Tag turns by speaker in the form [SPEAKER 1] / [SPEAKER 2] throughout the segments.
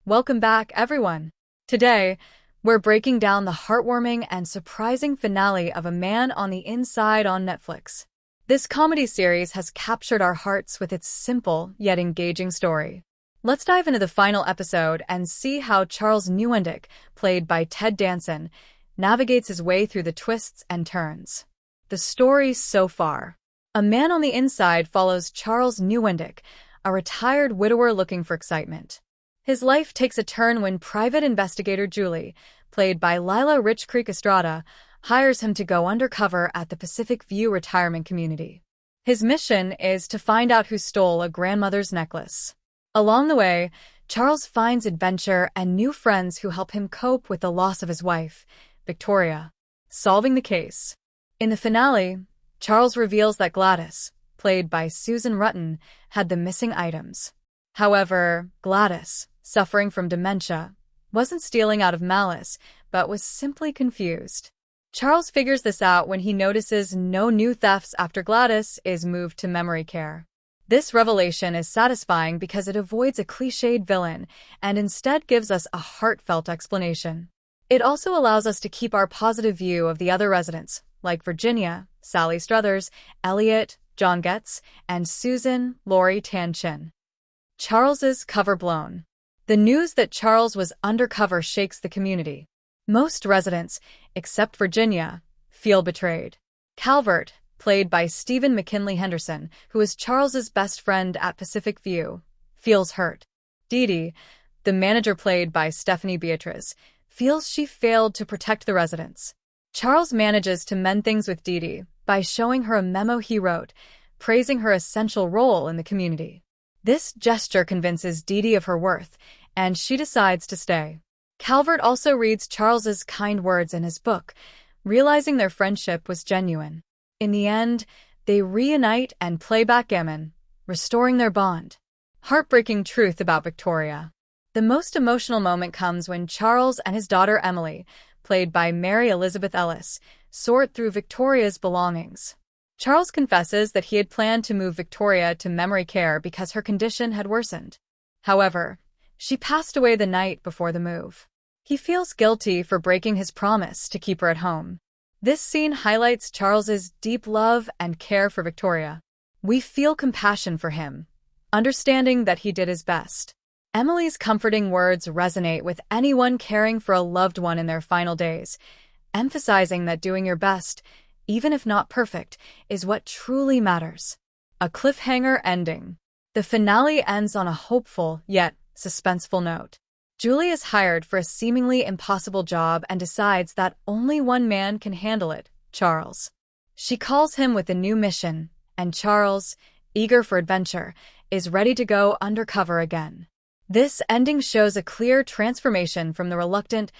[SPEAKER 1] Welcome back, everyone. Today, we're breaking down the heartwarming and surprising finale of A Man on the Inside on Netflix. This comedy series has captured our hearts with its simple yet engaging story. Let's dive into the final episode and see how Charles Neuwendick, played by Ted Danson, navigates his way through the twists and turns. The story so far. A Man on the Inside follows Charles Neuwendick, a retired widower looking for excitement. His life takes a turn when private investigator Julie, played by Lila Rich Creek Estrada, hires him to go undercover at the Pacific View retirement community. His mission is to find out who stole a grandmother's necklace. Along the way, Charles finds adventure and new friends who help him cope with the loss of his wife, Victoria, solving the case. In the finale, Charles reveals that Gladys, played by Susan Rutten, had the missing items. However, Gladys, suffering from dementia, wasn't stealing out of malice, but was simply confused. Charles figures this out when he notices no new thefts after Gladys is moved to memory care. This revelation is satisfying because it avoids a cliched villain and instead gives us a heartfelt explanation. It also allows us to keep our positive view of the other residents, like Virginia, Sally Struthers, Elliot, John Getz, and Susan, Lori Tan Chin. Charles's cover blown. The news that Charles was undercover shakes the community. Most residents, except Virginia, feel betrayed. Calvert, played by Stephen McKinley Henderson, who is Charles's best friend at Pacific View, feels hurt. Dee Dee, the manager played by Stephanie Beatriz, feels she failed to protect the residents. Charles manages to mend things with Dee Dee by showing her a memo he wrote, praising her essential role in the community. This gesture convinces Dee Dee of her worth, and she decides to stay. Calvert also reads Charles's kind words in his book, realizing their friendship was genuine. In the end, they reunite and play backgammon, restoring their bond. Heartbreaking truth about Victoria. The most emotional moment comes when Charles and his daughter Emily, played by Mary Elizabeth Ellis, sort through Victoria's belongings. Charles confesses that he had planned to move Victoria to memory care because her condition had worsened. However, she passed away the night before the move. He feels guilty for breaking his promise to keep her at home. This scene highlights Charles's deep love and care for Victoria. We feel compassion for him, understanding that he did his best. Emily's comforting words resonate with anyone caring for a loved one in their final days, emphasizing that doing your best, even if not perfect, is what truly matters. A cliffhanger ending. The finale ends on a hopeful, yet suspenseful note. Julie is hired for a seemingly impossible job and decides that only one man can handle it, Charles. She calls him with a new mission, and Charles, eager for adventure, is ready to go undercover again. This ending shows a clear transformation from the reluctant,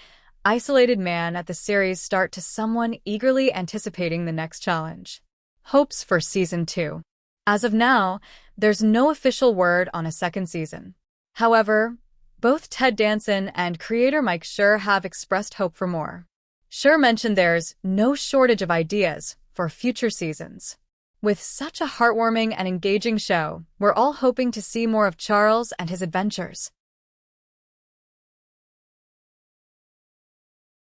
[SPEAKER 1] isolated man at the series' start to someone eagerly anticipating the next challenge. Hopes for Season 2. As of now, there's no official word on a second season. However, both Ted Danson and creator Mike Schur have expressed hope for more. Schur mentioned there's no shortage of ideas for future seasons. With such a heartwarming and engaging show, we're all hoping to see more of Charles and his adventures.